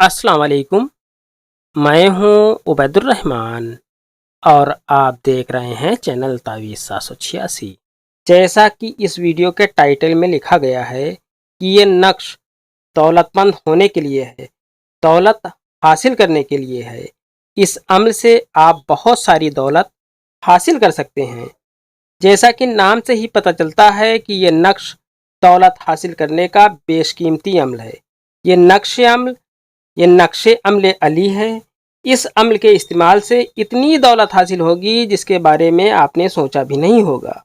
अस्सलाम वालेकुम। मैं हूं उबैदुर रहमान और आप देख रहे हैं चैनल तावीज़ 786। जैसा कि इस वीडियो के टाइटल में लिखा गया है कि ये नक्श दौलतमंद होने के लिए है, दौलत हासिल करने के लिए है। इस अमल से आप बहुत सारी दौलत हासिल कर सकते हैं। जैसा कि नाम से ही पता चलता है कि ये नक्श दौलत हासिल करने का बेशकीमती अमल है। ये नक्शे अमल अली है। इस अमल के इस्तेमाल से इतनी दौलत हासिल होगी जिसके बारे में आपने सोचा भी नहीं होगा।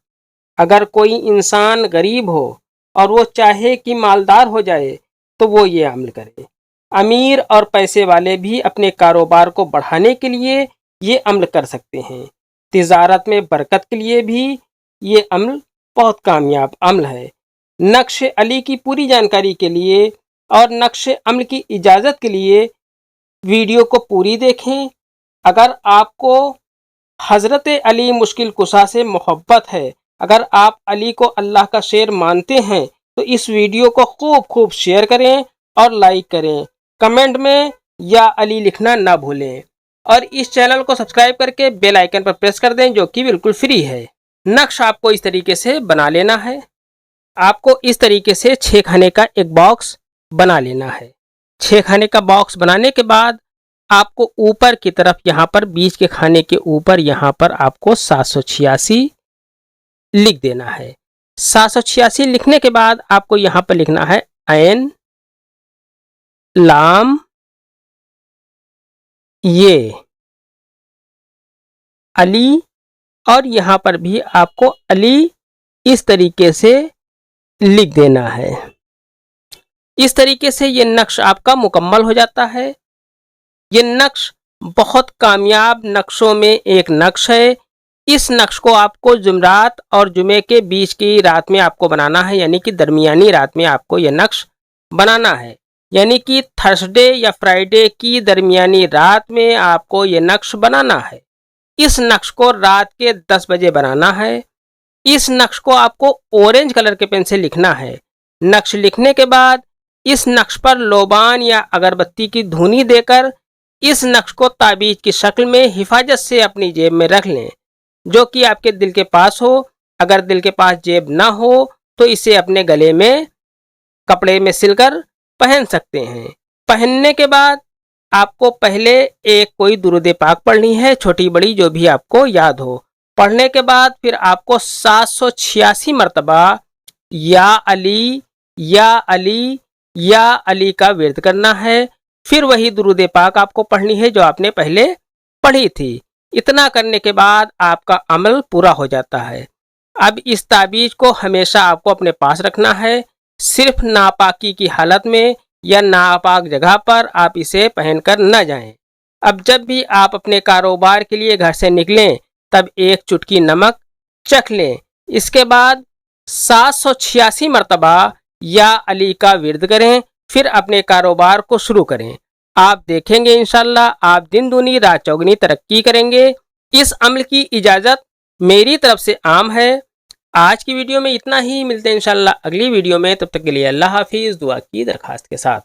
अगर कोई इंसान गरीब हो और वो चाहे कि मालदार हो जाए तो वो ये अमल करे। अमीर और पैसे वाले भी अपने कारोबार को बढ़ाने के लिए ये अमल कर सकते हैं। तिजारत में बरकत के लिए भी ये अमल बहुत कामयाब अमल है। नक्श अली की पूरी जानकारी के लिए और नक्श अमल की इजाज़त के लिए वीडियो को पूरी देखें। अगर आपको हज़रत अली मुश्किल कुशा से मोहब्बत है, अगर आप अली को अल्लाह का शेर मानते हैं तो इस वीडियो को खूब शेयर करें और लाइक करें। कमेंट में या अली लिखना ना भूलें और इस चैनल को सब्सक्राइब करके बेल आइकन पर प्रेस कर दें जो कि बिल्कुल फ्री है। नक्श आपको इस तरीके से बना लेना है। आपको इस तरीके से 6 खाने का एक बॉक्स बना लेना है। 6 खाने का बॉक्स बनाने के बाद आपको ऊपर की तरफ यहाँ पर बीच के खाने के ऊपर यहाँ पर आपको 786 लिख देना है। 786 लिखने के बाद आपको यहाँ पर लिखना है ऐन लाम ये अली और यहाँ पर भी आपको अली इस तरीके से लिख देना है। इस तरीके से ये नक्श आपका मुकम्मल हो जाता है। ये नक्श बहुत कामयाब नक्शों में एक नक्श है। इस नक्श को आपको जुमरात और जुमे के बीच की रात में आपको बनाना है, यानी कि दरमियानी रात में आपको ये नक्श बनाना है। यानी कि थर्सडे या फ्राइडे की दरमियानी रात में आपको ये नक्श बनाना है। इस नक्श को रात के 10 बजे बनाना है। इस नक्श को आपको ऑरेंज कलर के पेन से लिखना है। नक्श लिखने के बाद इस नक्श पर लोबान या अगरबत्ती की धुनी देकर इस नक्श को ताबीज की शक्ल में हिफाजत से अपनी जेब में रख लें, जो कि आपके दिल के पास हो। अगर दिल के पास जेब ना हो तो इसे अपने गले में कपड़े में सिलकर पहन सकते हैं। पहनने के बाद आपको पहले एक कोई दुरूद पाक पढ़नी है, छोटी बड़ी जो भी आपको याद हो। पढ़ने के बाद फिर आपको 786 मरतबा या अली या अली या अली का विर्द करना है। फिर वही दुरूद पाक आपको पढ़नी है जो आपने पहले पढ़ी थी। इतना करने के बाद आपका अमल पूरा हो जाता है। अब इस ताबीज को हमेशा आपको अपने पास रखना है। सिर्फ नापाकी की हालत में या नापाक जगह पर आप इसे पहनकर न जाएं। अब जब भी आप अपने कारोबार के लिए घर से निकलें तब एक चुटकी नमक चख लें। इसके बाद 786 मरतबा या अली का विर्द करें, फिर अपने कारोबार को शुरू करें। आप देखेंगे इंशाल्लाह आप दिन दूनी रात चौगनी तरक्की करेंगे। इस अमल की इजाज़त मेरी तरफ से आम है। आज की वीडियो में इतना ही। मिलते हैं इंशाल्लाह अगली वीडियो में। तब तक के लिए अल्लाह हाफिज़। दुआ की दरखास्त के साथ।